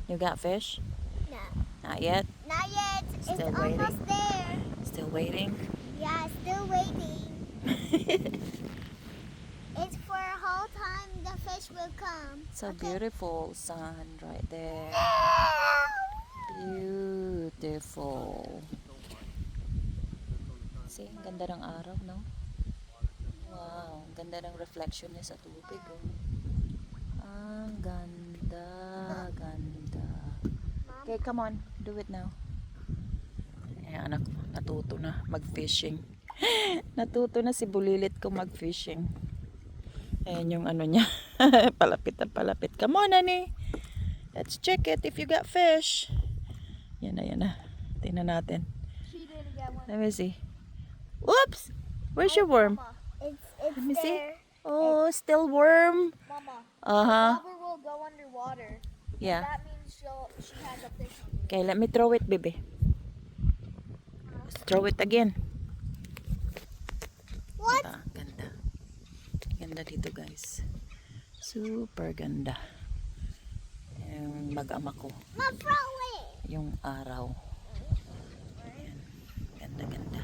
You got fish? No. Not yet? Not yet. Still It's waiting. almost there. Still waiting? Yeah, still waiting. It's for a whole time the fish will come. So Okay. beautiful, sun, right there. Beautiful. See, ang ganda ng araw, no? Wow, ang ganda ng reflection niya sa tubig, oh. Ang ganda, ganda. Okay, come on, do it now. Ayan, anak ko, natuto na mag-fishing. Natuto na si Bulilit ko mag-fishing. Ayan yung ano niya. Palapit na palapit. Come on, honey. Let's check it if you got fish. Yan na, yan na. Tingnan natin. She didn't get one. Let me see. Oops! Where's your worm? Mama, it's Let me see. there. Oh, still worm. Mama, Uh-huh. the will go underwater. Yeah. That means she has a fish on it. Okay, let me throw it, baby. Let's throw it again. What? Ganda, ganda. Ganda dito, guys. Super ganda. Yung mag-ama ko. Ma, throw it. Yung araw. Ayan. Ganda, ganda.